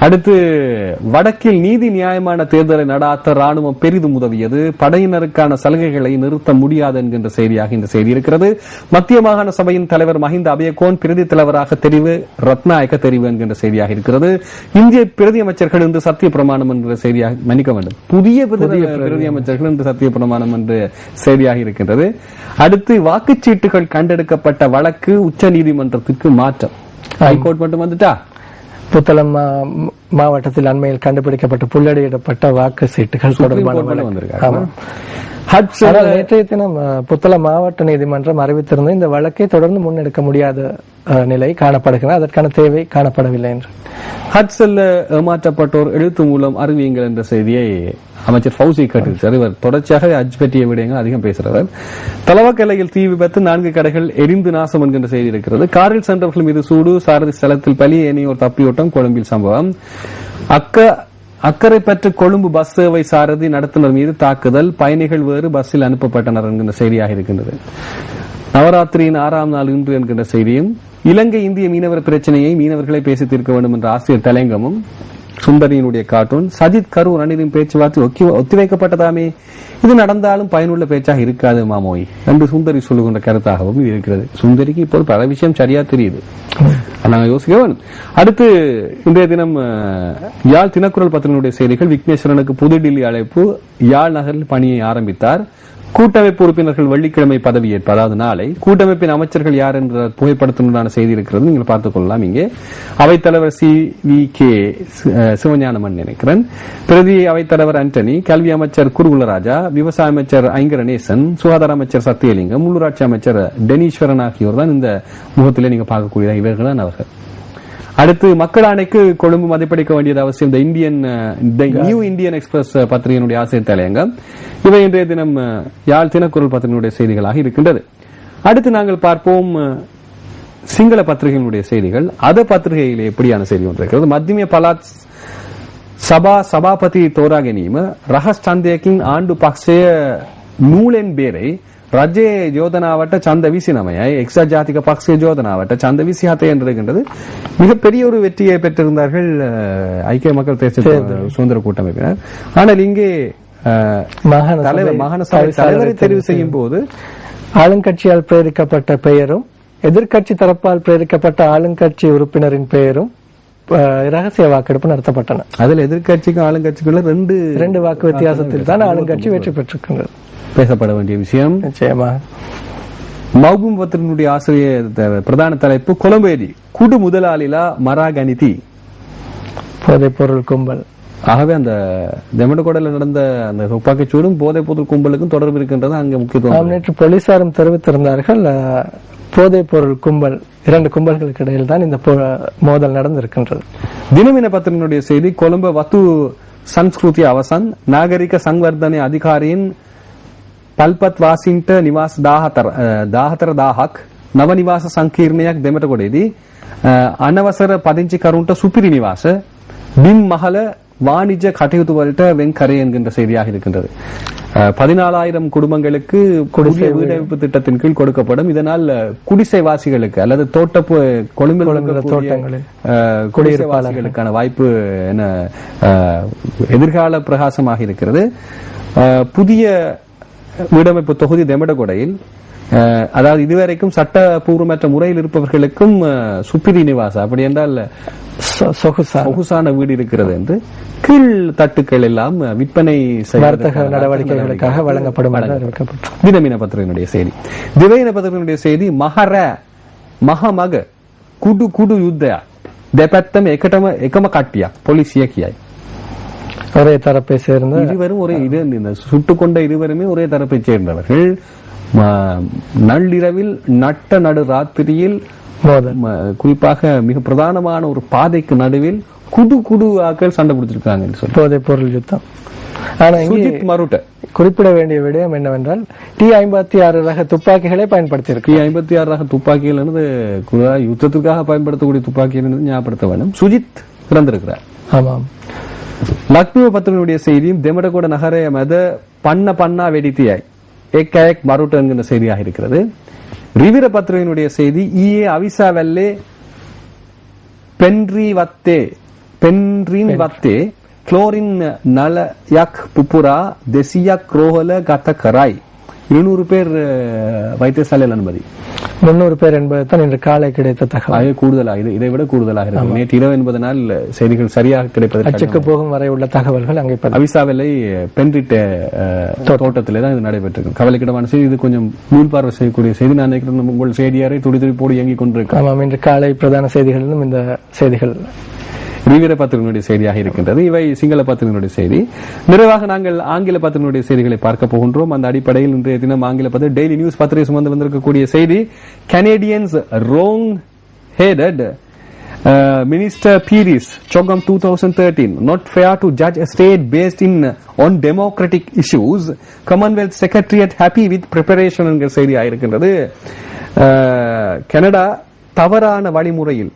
அடுத்து வடக்கில் நீதி நியாயமான தேர்தலை நடாத்த ராணுவம் பெரிதும் உதவியது, படையினருக்கான சலுகைகளை நிறுத்த முடியாது என்கின்ற செய்தியாக இந்த செய்தி இருக்கிறது. மத்திய மாகாண சபையின் தலைவர் மஹிந்த அபயகோன் பிரதி தலைவராக தெரிவு, ரத்நாயக்க தெரிவு என்கின்ற செய்தியாக இருக்கிறது. இந்திய பிரதி அமைச்சர்கள் இன்று சத்திய பிரமாணம் என்ற செய்தியாக மன்னிக்க வேண்டும், புதிய பிரதி அமைச்சர்கள் இன்று சத்திய பிரமாணம் என்று செய்தியாக இருக்கின்றது. அடுத்து வாக்குச்சீட்டுகள் கண்டெடுக்கப்பட்ட வழக்கு உச்ச நீதிமன்றத்துக்கு மாற்றம். ஹைகோர்ட் மட்டும் வந்துட்டா. புத்தளம் மாவட்டத்தில் அண்மையில் கண்டுபிடிக்கப்பட்ட புல்லடியிடப்பட்ட வாக்கு சீட்டுகள் தொடர்பான நேற்றைய தினம் புத்தளம் மாவட்ட நீதிமன்றம் அறிவித்திருந்த இந்த வழக்கை தொடர்ந்து முன்னெடுக்க முடியாத நிலை காணப்படுகிறது, அதற்கான தேவை காணப்படவில்லை என்று. ஹட்சல்ல ஏமாற்றப்பட்டோர் எழுத்து மூலம் அறிவியுங்கள் என்ற செய்தியை அமைச்சர் ஃபௌசி கேட்டிருக்கிறார். இவர் தொடர்ச்சியாக ஹஜ் பற்றிய விடயங்கள் அதிகம் பேசுகிறவர். தலவாக்கலையில் தீ விபத்து, 4 கடைகள் எரிந்து நாசம் என்கின்ற செய்தி இருக்கிறது. காரில் சென்றவர்கள் மீது சூடு, சாரதி ஸ்தலத்தில் பலி, ஏனையோர் தப்பியோட்டம், கொழும்பில் சம்பவம். அக்கறை பெற்ற கொழும்பு பஸ் சேவை சாரதி நடத்துனர் மீது தாக்குதல், பயணிகள் வேறு பஸ்ஸில் அனுப்பப்பட்டனர் என்கின்ற செய்தியாக இருக்கின்றது. நவராத்திரியின் 6ஆம் நாள் இன்று என்கின்ற செய்தியும், இலங்கை இந்திய மீனவர் பிரச்சனையை மீனவர்களை பேசி தீர்க்க வேண்டும் என்ற ஆசிரியர் தலையங்கமும், சுந்தரியினுடைய கார்ட்டூன், சஜித் கரூர் அணியின் பேச்சுவார்த்தை ஒத்திவைக்கப்பட்டதாமே, இது நடந்தாலும் பயனுள்ள பேச்சாக இருக்காது மாமோய் என்று சுந்தரி சொல்லுகின்ற கருத்தாகவும் இருக்கிறது. சுந்தரிக்கு இப்போது பல விஷயம் சரியா தெரியுது, நாங்கள் யோசிக்க வேண்டும். அடுத்து இன்றைய தினம் யாழ் தினக்குரல் பத்திரிகையுடைய செய்திகள். விக்னேஸ்வரனுக்கு புதுடில்லி அழைப்பு, யாழ் நகரில் பணியை ஆரம்பித்தார். கூட்டமைப்பு உறுப்பினர்கள் வெள்ளிக்கிழமை பதவியேற்பு, அதாவது நாளை. கூட்டமைப்பின் அமைச்சர்கள் யார் என்ற புகைப்படத்தினுடான செய்தி இருக்கிறது, நீங்கள் பார்த்துக் கொள்ளலாம். இங்கே அவைத்தலைவர் CVK சிவஞானமன் நினைக்கிறேன், பிரதி அவைத்தலைவர் ஆண்டனி, கல்வி அமைச்சர் குருகுலராஜா, விவசாய அமைச்சர் ஐங்கரநேசன், சுகாதார அமைச்சர் சத்தியலிங்கம், உள்ளூராட்சி அமைச்சர் டெனீஸ்வரன் ஆகியோர் தான் இந்த முகத்திலே நீங்க பார்க்கக்கூடிய இவர்கள் தான் அவர்கள். அடுத்து மக்கள் ஆணைக்கு கொழும்பு மதிப்பளிக்க வேண்டியது அவசியம். நியூ இந்தியன் எக்ஸ்பிரஸ் பத்திரிகையினுடைய ஆசிரியர் தலையங்கம். இவை இன்றைய தினம் யாழ் தினக்குரல் பத்திரிகையினுடைய செய்திகளாக இருக்கின்றது. அடுத்து நாங்கள் பார்ப்போம் சிங்கள பத்திரிகையினுடைய செய்திகள். அத பத்திரிகையிலே எப்படியான செய்தி ஒன்று இருக்கிறது. மத்திய பலாத் சபாபதி தோராகனீம ரஹஸ்டந்தேக்கின் ஆண்டு பக்ஷய நூலென் பேரை රජයේ යෝජනාවට ඡන්ද 29යි එක්සත් ජාතික පක්ෂයේ යෝජනාවට ඡන්ද 27 என்று இருக்கின்றது. மிகப்பெரிய ஒரு வெற்றியை பெற்றிருந்தார்கள் ஐக்கிய மக்கள் தேசிய சுதந்திர கூட்டமைப்பினர். ஆனால் இங்கே மாகாண சபை தலைவரை தெரிவு செய்யும் போது ஆளுங்கட்சியால் பிரேரிக்கப்பட்ட பெயரும் எதிர்கட்சி தரப்பால் பிரேரிக்கப்பட்ட ஆளுங்கட்சி உறுப்பினரின் பெயரும் ரகசிய வாக்கெடுப்பு நடத்தப்பட்டன. அதில் எதிர்கட்சிக்கும் ஆளுங்கட்சிக்குள்ள ரெண்டு வாக்கு வித்தியாசத்தில் தான் ஆளுங்கட்சி வெற்றி பெற்றிருக்கின்றது. பேசப்பட வேண்டிய விஷயம். நிச்சயமாக மௌபும் பத்திரிகையுடைய ஆசிரியர் பிரதான தலைப்பு கொலம்பேதி குடு முதலாளிலா மராகணிதி போதைப் பொருள் கும்பல். ஆகவே அந்த தெமடகோடல நடந்த அந்த துப்பாக்கிச்சூடும் போதைப் பொருள் கும்பலுக்கும் தொடர்பு இருக்கின்றது அங்கே முக்கியத்துவம். நேற்று போலீசாரும் தெரிவித்திருந்தார்கள், போதைப் பொருள் கும்பல் 2 கும்பல்களுக்கு இடையில் தான் இந்த மோதல் நடந்திருக்கின்றது. தினமின பத்திரிகையுடைய செய்தி. கொழும்பு வத்து சன்ஸ்கிருதி அவசன் நாகரிக சங்வர்தனை அதிகாரியின் පල්පත් වාසීන්ට නිවාස 14,000ක් නව නිවාස සංකීර්ණයක් දෙමටකොඩේදී අනවසර පදිංචිකරුන්ට සුපිරි නිවාස බිම් මහල வாணிஜ கட்டயுத்து வல்ட்ட வெங்கரே என்கின்ற செய்தியாக இருக்கின்றது. 14,000 குடும்பங்களுக்கு குடிசை வீடமைப்பு திட்டத்தின் கீழ் கொடுக்கப்படும். இதனால் குடிசைவாசிகளுக்கு அல்லது கொழும்பில் தோட்டங்களில் குடியிருப்பாளர்களுக்கான வாய்ப்பு என எதிர்கால பிரகாசமாக இருக்கிறது. புதிய வீடமைப்பு தொகுதி தெமடகொடையில், அதாவது இதுவரைக்கும் சட்டபூர்வமற்ற முறையில் இருப்பவர்களுக்கும் சுப்பிரி நிவாசம், அப்படி என்றால் சொகுசான வீடு இருக்கிறது என்று கீழ் தட்டுக்கள் எல்லாம் விற்பனை வர்த்தக நடவடிக்கைகளுக்காக வழங்கப்படும். தினமின பத்திரிகையினுடைய செய்தி. திவையின பத்திரிகையினுடைய செய்தி. මහමග කුඩු යුද්ධය දෙපැත්තම එකම කට්ටියක් පොලිසිය කියයි. ஒரே தரப்பை சேர்ந்த இருவரும் சுட்டுக் கொண்ட இருவருமே ஒரே தரப்பை சேர்ந்தவர்கள். நள்ளிரவில் நட்ட நடு ராத்திரியில் குறிப்பாக மிக பிரதானமான ஒரு பாதைக்கு நடுவில் குடு ஆக்கள் சண்டை பிடிச்சிருக்காங்க என்று சொல்லி போதைப் பொருள் யுத்தம். ஆனா மருட்ட குறிப்பிட வேண்டிய விடயம் என்னவென்றால் T-56 ரக துப்பாக்கிகளை பயன்படுத்தியிருக்கு. T-56 ரக துப்பாக்கிகள் யுத்தத்துக்காக பயன்படுத்தக்கூடிய துப்பாக்கிகள் ஞாபகப்படுத்த வேண்டும். சுஜித் பிறந்திருக்கிறார். ஆமாம். லக்னோ பத்திரிகையுடைய செய்தியும் தெமடகோட நகர மத பண்ணா வெடித்தியாய் ஏக் மருட்டு என்கிற செய்தியாக இருக்கிறது. ரிவிர பத்திரிகையினுடைய செய்தி. ඊයේ අවිසාවැල්ලේ පෙන්රි වත්තේ පෙන්රින් වත්තේ க்ளோரின் நலයක් පුපුරා 200ක් රෝහල ගත කරයි. 200 பேர் வைத்தியசாலையில் அனுமதி. 300 பேர் என்பதுதான் இன்று காலை கிடைத்த தகவல். அது கூடுதலாக, இதை விட கூடுதலாக இருக்கும். நேற்று இரவு என்பதனால் செய்திகள் சரியாக கிடைப்பது. அச்சுக்கு போகும் வரை உள்ள தகவல்கள் அங்கே அவிசாவிலை பென்ரிட்ட தோட்டத்திலே தான் இது நடைபெற்றிருக்கும். கவலைக்கிடமான செய்தி. இது கொஞ்சம் மீள்பார்வை செய்யக்கூடிய செய்தி. நான் நினைக்கிறேன் உங்கள் செய்தியாரை துடி துடிப்போடு இயங்கிக் கொண்டிருக்கேன். ஆமாம், இன்று காலை பிரதான செய்திகளிலும் இந்த செய்திகள் வீர பத்திரிகையினுடைய செய்தியாக இருக்கின்றது. இவை சிங்கள பத்திரிகையினுடைய செய்தி. நிறைவாக நாங்கள் ஆங்கில பத்திரிகையினுடைய செய்திகளை பார்க்க போகின்றோம். அந்த அடிப்படையில் இன்றைய தினம் ஆங்கில பத்திரிகை டெய்லி நியூஸ் பத்திரிகை சுமந்து வந்திருக்கக்கூடிய செய்தி, Canadians wrong headed minister Peiris Chogam 2013 not fair to judge a state based on democratic issues. Commonwealth Secretariat happy with preparation என்கிற செய்தியாக இருக்கின்றது. கனடா தவறான வழிமுறையில்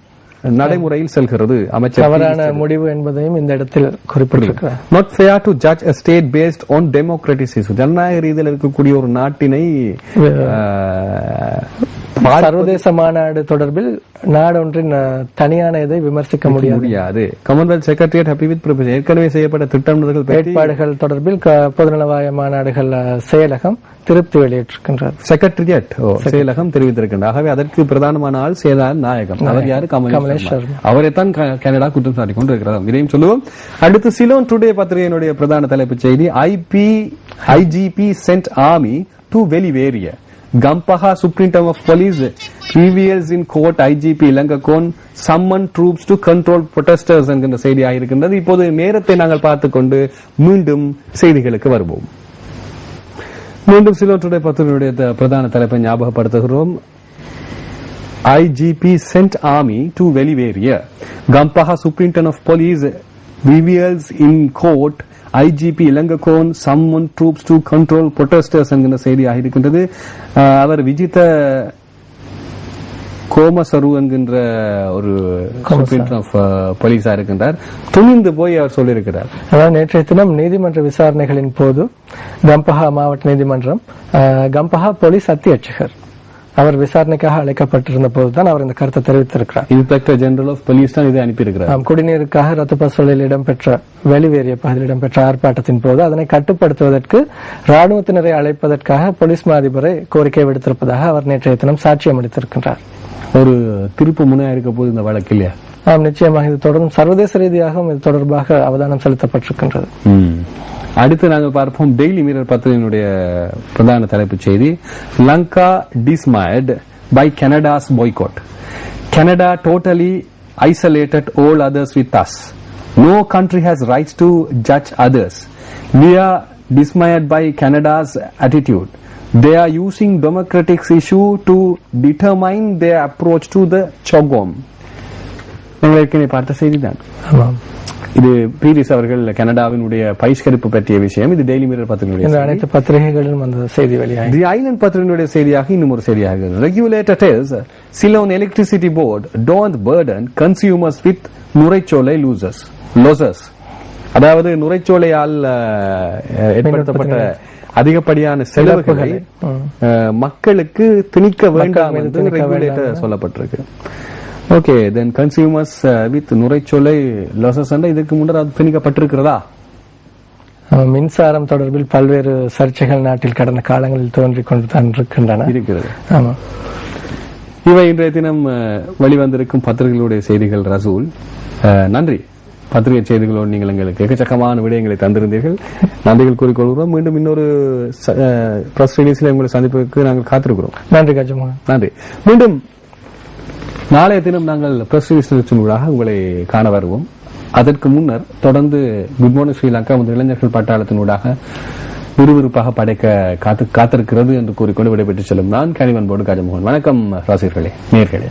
நடைமுறையில் செல்கிறது. அமைச்சர் தவறான முடிவு என்பதையும் இந்த இடத்தில் குறிப்பிட்டிருக்கிறார். Not fair to judge a state based on democratic issues. ஜனநாயக ரீதியில் இருக்கக்கூடிய ஒரு நாட்டினை சர்வதேச மாநாடு தொடர்பில் நாடொன்றின் தனியான இதை விமர்சிக்க முடியாது. Commonwealth secretariat happy with preparation. ஏற்கனவே செய்யப்பட்ட திட்டமிடல்கள் ஏற்பாடுகள் தொடர்பில் பொதுநலவாய மாநாடுகள் செயலகம் திருப்தி வெளியிட்டிருக்கின்றார். செக்ரட்டரியேட் செயலகம் தெரிவித்திருக்கின்றார். ஆகவே அதற்கு பிரதானமான ஆள் சேதான் நாயகம். அவர் யாரு? கமலேஷ். அவரைத்தான் கனடா குற்றம் சாட்டி கொண்டிருக்கிறார். இதையும் சொல்லுவோம். அடுத்து சிலோன் டுடே பத்திரிகையினுடைய பிரதான தலைப்புச் செய்தி, IGP sent army to Weliveriya. Gampaha Supreme Court of Police reveals in court IGP Ilankakon summon troops to control protesters என்கின்ற செய்தியாக இருக்கின்றது. இப்போது நேரத்தை நாங்கள் பார்த்துக்கொண்டு மீண்டும் செய்திகளுக்கு வருவோம். மீண்டும் சிலோன் டுடே பத்திரிகையுடைய பிரதான தலைப்பை ஞாபகப்படுத்துகிறோம். IGP sent army to Weliveriya. Gampaha Supreme Court of Police reveals in court IGP Illangakoon summons troops to control protesters என்கிற செய்தியாக இருக்கின்றது. அவர் விஜித கோமசரு என்கின்ற ஒரு போலீஸா இருக்கின்றார். துணிந்து போய் அவர் சொல்லியிருக்கிறார். அதாவது நேற்றைய தினம் நீதிமன்ற விசாரணைகளின் போது கம்பஹா மாவட்ட நீதிமன்றம் கம்பஹா போலீஸ் அத்தியட்சகர் அவர் விசாரணைக்காக அழைக்கப்பட்டிருந்த போதுதான் அவர் இந்த கருத்தை தெரிவித்திருக்கிறார். இன்ஸ்பெக்டர் ஜெனரல் ஆஃப் போலீஸ் தான் இதை அனுப்பியிருக்கிறார். குடிநீருக்காக ரத்துப்பசோலில் இடம்பெற்ற வெளிவேறிய பகுதியில் இடம்பெற்ற ஆர்ப்பாட்டத்தின் போது அதனை கட்டுப்படுத்துவதற்கு ராணுவத்தினரை அழைப்பதற்காக போலீஸ் மாதிபரை கோரிக்கை விடுத்திருப்பதாக அவர் நேற்றைய தினம் சாட்சியம் அளித்திருக்கின்றார். ஒரு திருப்பு முனையா இருக்க போது இந்த வழக்கு இல்லையா? நிச்சயமாக இது தொடர்ந்து சர்வதேச ரீதியாகவும் இது தொடர்பாக அவதானம் செலுத்தப்பட்டிருக்கின்றது. அடுத்து நாங்கள் பார்ப்போம் டெய்லி மிரர் பத்திரிகையினுடைய பிரதான தலைப்புச் செய்தி, Lanka dismayed by Canada's boycott. Canada totally isolated all others with us. No country has rights to judge others. We are dismayed by Canada's attitude. They are using democratic issue to determine their approach to the Chogam. நீங்கள் ஏற்கனவே பார்த்த செய்திதான். இது பீரிஸ் அவர்கள் கனடாவினுடைய பகிஷ்கரிப்பு பற்றிய விஷயம். இது daily mirror பத்திரிகையுடைய அனைத்து பத்திரிகைகளிலும் அந்த செய்தி வெளியாக தி ஐலண்ட் பத்திரிகையுடைய செய்தியாக இன்னும் ஒரு செய்தியாக regulator tells Ceylon Electricity Board don't burden consumers with Norochcholai losses. அதாவது நுரைச்சோலையால் ஏற்படுத்தப்பட்ட அதிகப்படியான செலவுகளை மக்களுக்கு திணிக்க வேண்டாம் என்று ரெகுலேட்டர் சொல்லப்பட்டிருக்கு. Okay, then consumers with Norochcholai losses இதுக்கு முன்னர் அது திணிக்கப்பட்டிருக்கிறதா? மின்சாரம் தொடர்பில் பல்வேறு சர்ச்சைகள் நாட்டில் கடந்த காலங்களில் தோன்றிக் கொண்டுதான் இருக்கிறது. ஆமா, இவை இன்றைய தினம் வெளிவந்திருக்கும் பத்திரிகைகளுடைய செய்திகள். ரசூல், நன்றி. பத்திரிகை செய்திகளோடு நீங்கள் எங்களுக்கு எக்கச்சக்கமான விடயங்களை தந்திருந்தீர்கள். நன்றிகள் கூறிக்கொள்கிறோம். மீண்டும் இன்னொரு பிரஸ் ரிலீஸில் உங்களை சந்திப்பதற்கு நாங்கள் காத்திருக்கிறோம். நன்றி கஜமோகன். நன்றி. மீண்டும் நாளைய தினம் நாங்கள் பிரஸ் ரிலீஸினூடாக உங்களை காண வருவோம். அதற்கு முன்னர் தொடர்ந்து குட் மார்னிங் ஸ்ரீலங்கா முதல் இளைஞர்கள் பட்டாளத்தினூடாக விறுவிறுப்பாக படைக்க காத்திருக்கிறது என்று கூறிக்கொண்டு விடைபெற்று செல்லும் நான் கனிவன்போடு கஜமோகன். வணக்கம் ராசிர்களே, நேர்களே.